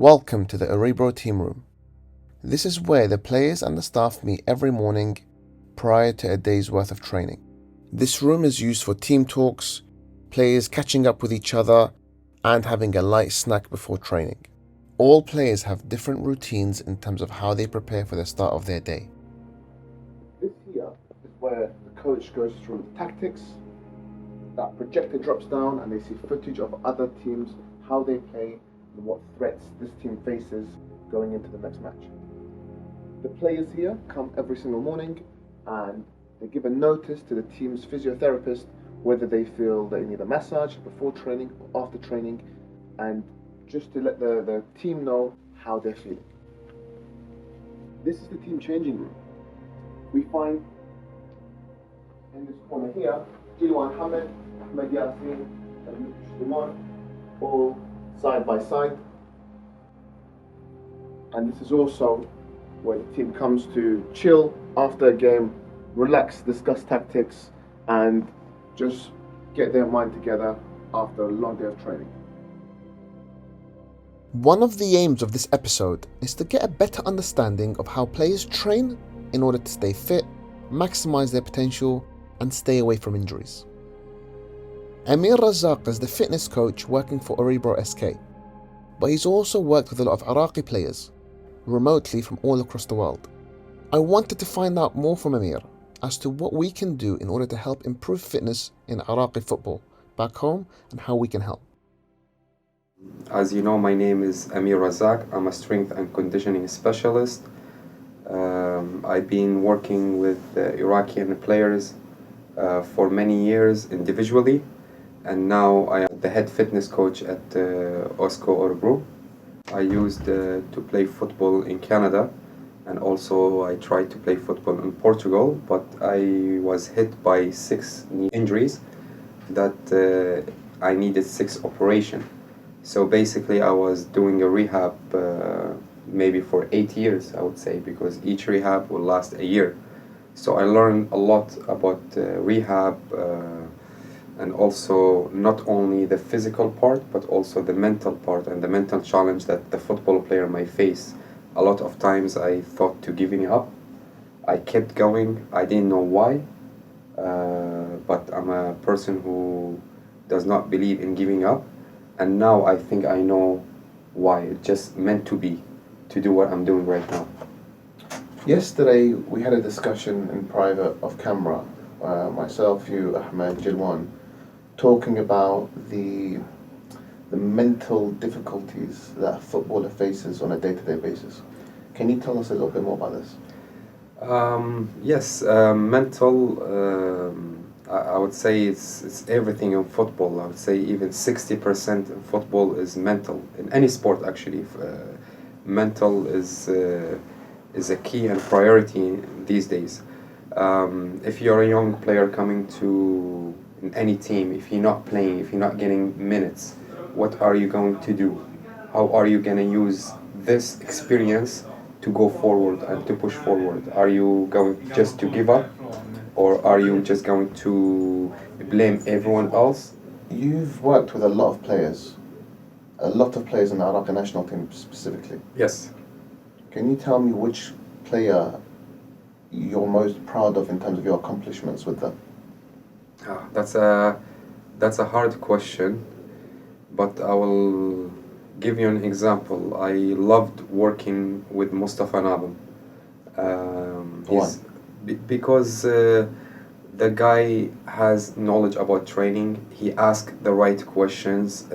Welcome to the Ooribro team room. This is where the players and the staff meet every morning prior to a day's worth of training. This room is used for team talks, players catching up with each other, and having a light snack before training. All players have different routines in terms of how they prepare for the start of their day. This here is where the coach goes through tactics. That projector drops down and they see footage of other teams, how they play, and what threats this team faces going into the next match. The players here come every single morning and they give a notice to the team's physiotherapist whether they feel they need a massage before training or after training, and just to let the team know how they're feeling. This is the team changing room. We find in this corner here, Jilwan Hamid, Ahmed Yassin, and Shimon, all side by side. And this is also where the team comes to chill after a game, relax, discuss tactics, and just get their mind together after a long day of training. One of the aims of this episode is to get a better understanding of how players train in order to stay fit, maximize their potential, and stay away from injuries. Amir Razak is the fitness coach working for Ooribro SK, but he's also worked with a lot of Iraqi players remotely from all across the world. I wanted to find out more from Amir as to what we can do in order to help improve fitness in Iraqi football back home and how we can help. As you know, my name is Amir Razak. I'm a strength and conditioning specialist. I've been working with Iraqi players for many years individually, and now I am the head fitness coach at OSCO Ooribro. I used to play football in Canada, and also I tried to play football in Portugal, but I was hit by 6 knee injuries that I needed 6 operations. So basically I was doing a rehab maybe for 8 years, I would say, because each rehab will last a year. So I learned a lot about rehab and also not only the physical part, but also the mental part and the mental challenge that the football player may face. A lot of times I thought to giving up. I kept going. I didn't know why, but I'm a person who does not believe in giving up. And now I think I know why. It's just meant to be, to do what I'm doing right now. Yesterday we had a discussion in private off camera, myself, you, Ahmed, Jilwan, talking about the mental difficulties that a footballer faces on a day-to-day basis. Can you tell us a little bit more about this? Yes, mental, I would say it's everything in football. I would say even 60% in football is mental. In any sport, actually, mental is a key and priority these days. If you're a young player coming to any team, if you're not playing, if you're not getting minutes, what are you going to do? How are you going to use this experience to go forward and to push forward? Are you going just to give up, or are you just going to blame everyone else? You've worked with a lot of players in the Iraqi national team specifically. Yes. Can you tell me which player you're most proud of in terms of your accomplishments with them? That's a hard question, but I will give you an example. I loved working with Mustafa Nabam. Why? Because the guy has knowledge about training. He asks the right questions.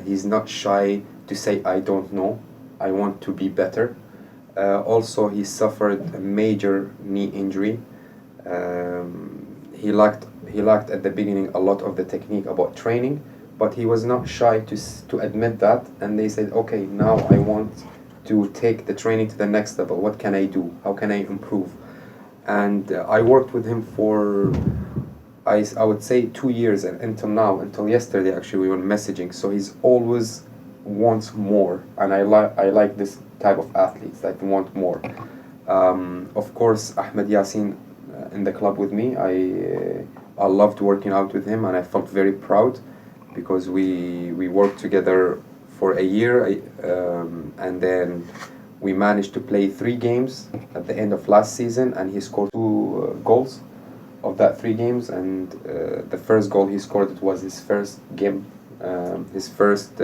He's not shy to say, I don't know, I want to be better. Also, he suffered a major knee injury. He lacked at the beginning a lot of the technique about training, but he was not shy to admit that, and they said, okay, now I want to take the training to the next level. What can I do? How can I improve? And I worked with him for, I would say 2 years, and until now, until yesterday actually, we were messaging. So he's always wants more, and I like this type of athletes that want more. Of course, Ahmed Yassin in the club with me, I loved working out with him, and I felt very proud because we worked together for a year, and then we managed to play 3 games at the end of last season, and he scored 2 goals of that 3 games. And the first goal he scored, it was his first game, his first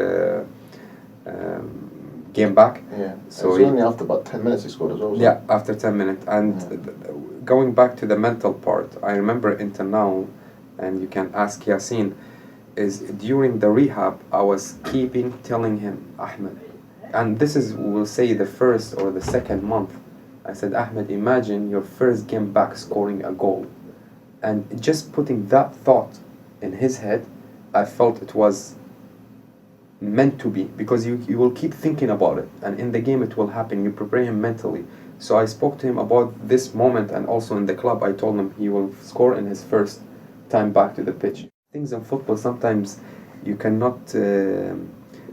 game back. Yeah. So it was only after about 10 minutes he scored as well. Yeah, after 10 minutes. And going back to the mental part, I remember until now, and you can ask Yasin, is during the rehab, I was keeping telling him, Ahmed, and this is, we'll say, the first or the second month, I said, Ahmed, imagine your first game back scoring a goal. And just putting that thought in his head, I felt it was meant to be, because you will keep thinking about it, and in the game it will happen. You prepare him mentally. So I spoke to him about this moment, and also in the club I told him he will score in his first time back to the pitch. Things in football, sometimes you cannot,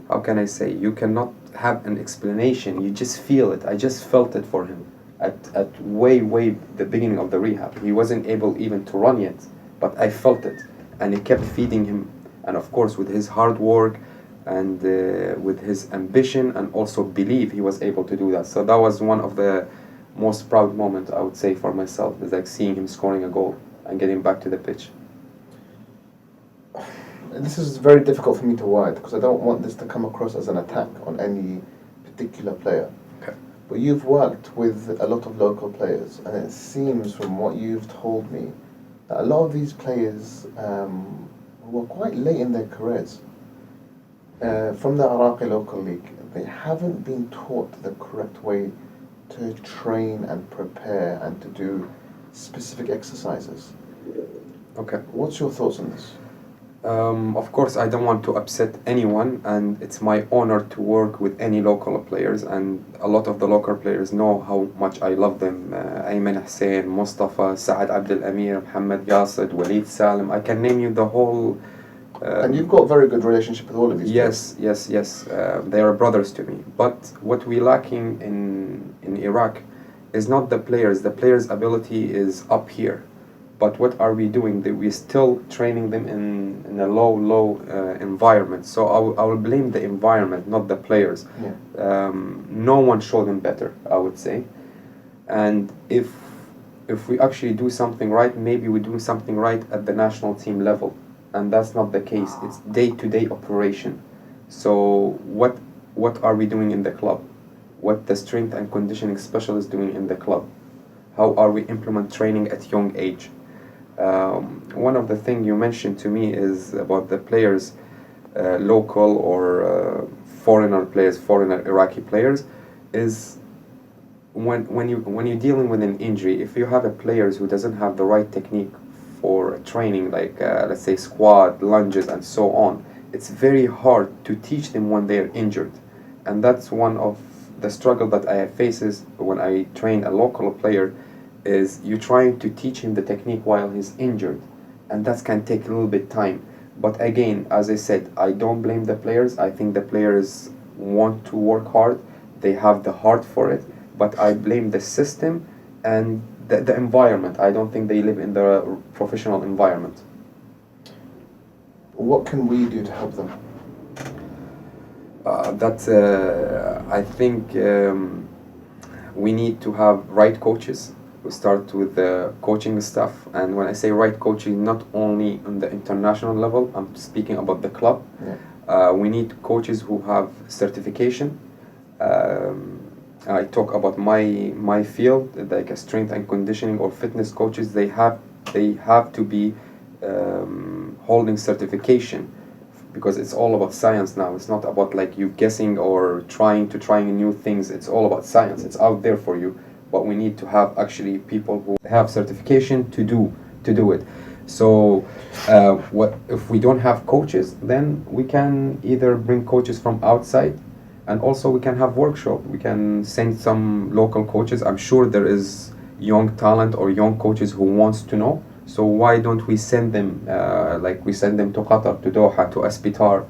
how can I say, you cannot have an explanation, you just feel it. I just felt it for him at way the beginning of the rehab. He wasn't able even to run yet, but I felt it, and it kept feeding him. And of course with his hard work and with his ambition and also belief, he was able to do that. So that was one of the most proud moments, I would say, for myself, is like seeing him scoring a goal and getting back to the pitch. This is very difficult for me to write, because I don't want this to come across as an attack on any particular player. Okay. But you've worked with a lot of local players, and it seems from what you've told me that a lot of these players who are quite late in their careers, from the Iraqi local league, they haven't been taught the correct way to train and prepare and to do specific exercises. Okay. What's your thoughts on this? Of course, I don't want to upset anyone, and it's my honor to work with any local players, and a lot of the local players know how much I love them. Ayman Hussein, Mustafa, Saad Abdel Amir, Muhammad Yasid, Walid Salim. I can name you the whole... and you've got a very good relationship with all of these players. Yes. They are brothers to me. But what we're lacking in Iraq is not the players. The players' ability is up here. But what are we doing? We're still training them in a low environment. So I will blame the environment, not the players. Yeah. No one showed them better, I would say. And if we actually do something right, maybe we do something right at the national team level. And that's not the case. It's day-to-day operation. So what are we doing in the club? What the strength and conditioning specialist doing in the club? How are we implement training at young age? One of the things you mentioned to me is about the players, local or foreigner players, foreigner Iraqi players, is when you're dealing with an injury, if you have a player who doesn't have the right technique for training, like let's say squat, lunges, and so on, it's very hard to teach them when they're injured. And that's one of the struggle that I faces when I train a local player, is you trying to teach him the technique while he's injured, and that can take a little bit time. But again, as I said, I don't blame the players. I think the players want to work hard, they have the heart for it, but I blame the system and the environment. I don't think they live in the professional environment. What can we do to help them? I think we need to have right coaches. We start with the coaching staff, and when I say right coaching, not only on the international level, I'm speaking about the club. Yeah. We need coaches who have certification. I talk about my field, like a strength and conditioning or fitness coaches. They have to be holding certification, because it's all about science now. It's not about like you guessing or trying new things. It's all about science. It's out there for you. But we need to have actually people who have certification to do it. So what if we don't have coaches? Then we can either bring coaches from outside, and also we can have workshop. We can send some local coaches. I'm sure there is young talent or young coaches who wants to know. So why don't we send them, like we send them to Qatar, to Doha, to Aspitar,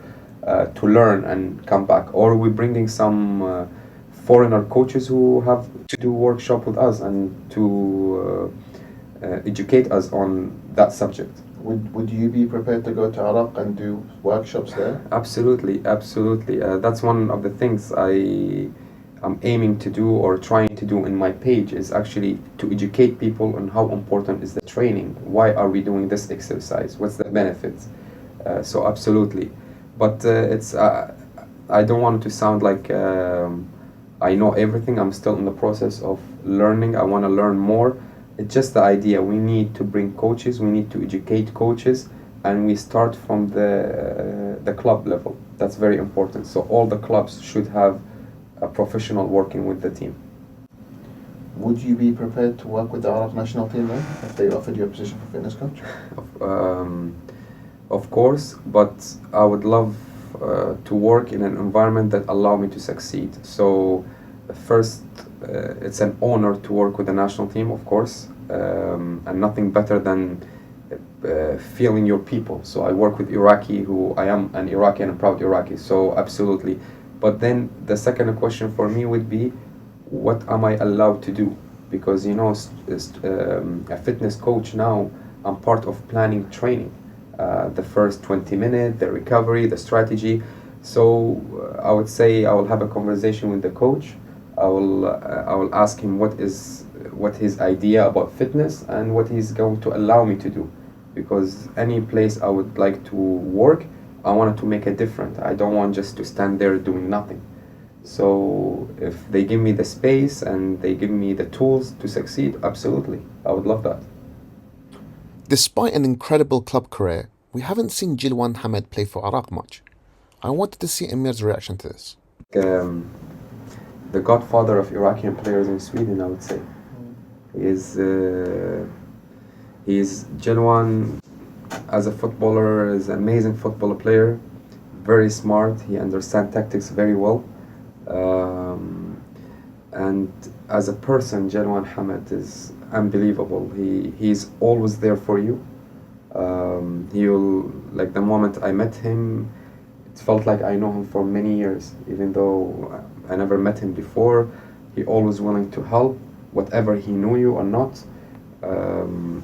to learn and come back? Or we're bringing some foreigner coaches who have to do workshop with us and to educate us on that subject. Would you be prepared to go to Iraq and do workshops there? Absolutely. That's one of the things I'm aiming to do or trying to do in my page, is actually to educate people on how important is the training. Why are we doing this exercise? What's the benefits? So absolutely. But I don't want it to sound like I know everything. I'm still in the process of learning. I want to learn more. It's just the idea. We need to bring coaches. We need to educate coaches, and we start from the club level. That's very important. So all the clubs should have a professional working with the team. Would you be prepared to work with the Iraq national team then, if they offered you a position for fitness coach? Of course, but I would love to work in an environment that allow me to succeed. So first, it's an honor to work with the national team, of course, and nothing better than feeling your people. So I work with Iraqi, who I am an Iraqi and a proud Iraqi, so absolutely. But then the second question for me would be, what am I allowed to do? Because, you know, a fitness coach now, I'm part of planning training. The first 20 minutes, the recovery, the strategy. So I would say I will have a conversation with the coach. I will ask him what his idea about fitness and what he's going to allow me to do. Because any place I would like to work, I wanted to make a difference. I don't want just to stand there doing nothing. So if they give me the space and they give me the tools to succeed, absolutely, I would love that. Despite an incredible club career, we haven't seen Jilwan Hamad play for Iraq much. I wanted to see Amir's reaction to this. The godfather of Iraqi players in Sweden, I would say. He's Jilwan as a footballer, is an amazing football player, very smart, he understands tactics very well. And as a person, Jilwan Hamad is unbelievable. He's always there for you. He'll, like the moment I met him, it felt like I know him for many years, even though I never met him before. He always willing to help, whatever he knew you or not.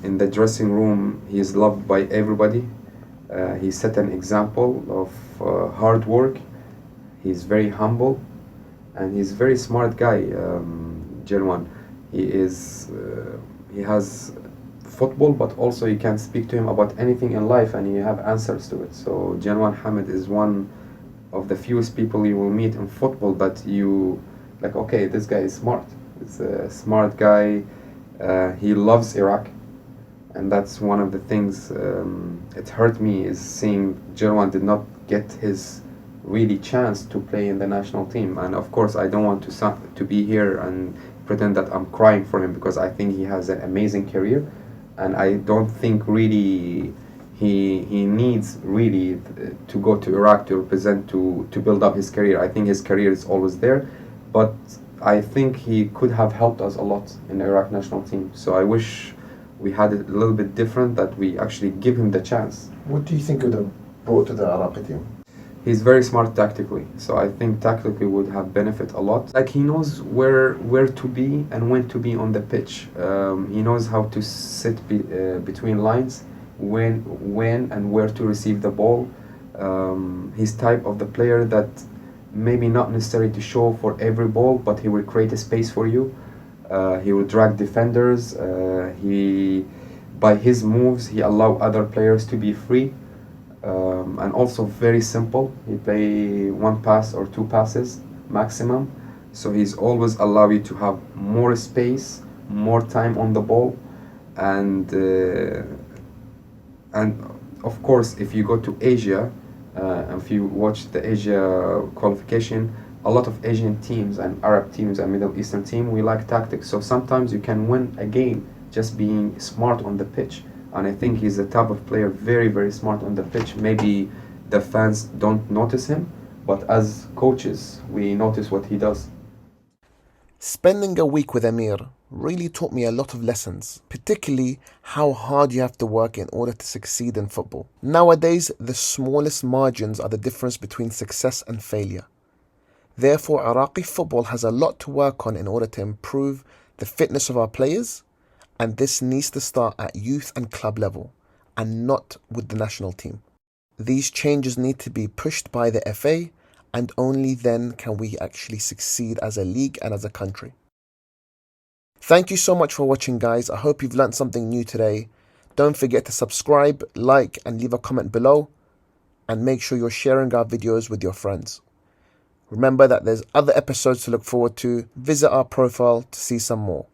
In the dressing room, he is loved by everybody. He set an example of hard work. He's very humble, and he's a very smart guy. Jilwan, he has football, but also you can speak to him about anything in life, and you have answers to it. So Jilwan Hamad is one of the fewest people you will meet in football that you like. Okay, this guy is smart. It's a smart guy. He loves Iraq, and that's one of the things it hurt me, is seeing Jilwan did not get his really chance to play in the national team. And of course I don't want to be here and pretend that I'm crying for him, because I think he has an amazing career, and I don't think really he needs really to go to Iraq to represent, to build up his career. I think his career is always there, but I think he could have helped us a lot in the Iraq national team. So I wish we had it a little bit different, that we actually give him the chance. What do you think would have brought to the Iraqi team? He's very smart tactically, so I think tactically would have benefit a lot. Like, he knows where to be and when to be on the pitch. He knows how to sit between lines, when and where to receive the ball. He's type of the player that maybe not necessary to show for every ball, but he will create a space for you. He will drag defenders. By his moves, he allow other players to be free. And also very simple. He play one pass or two passes maximum. So he's always allow you to have more space, more time on the ball, and of course, if you go to Asia, if you watch the Asia qualification, a lot of Asian teams and Arab teams and Middle Eastern team, we like tactics. So sometimes you can win a game just being smart on the pitch. And I think he's the type of player very, very smart on the pitch. Maybe the fans don't notice him, but as coaches, we notice what he does. Spending a week with Amir really taught me a lot of lessons, particularly how hard you have to work in order to succeed in football. Nowadays, the smallest margins are the difference between success and failure. Therefore, Iraqi football has a lot to work on in order to improve the fitness of our players, and this needs to start at youth and club level. and not with the national team. These changes need to be pushed by the FA, and only then can we actually succeed as a league and as a country. Thank you so much for watching, guys. I hope you've learned something new today. Don't forget to subscribe, like, and leave a comment below, and make sure you're sharing our videos with your friends. Remember that there's other episodes to look forward to. Visit our profile to see some more.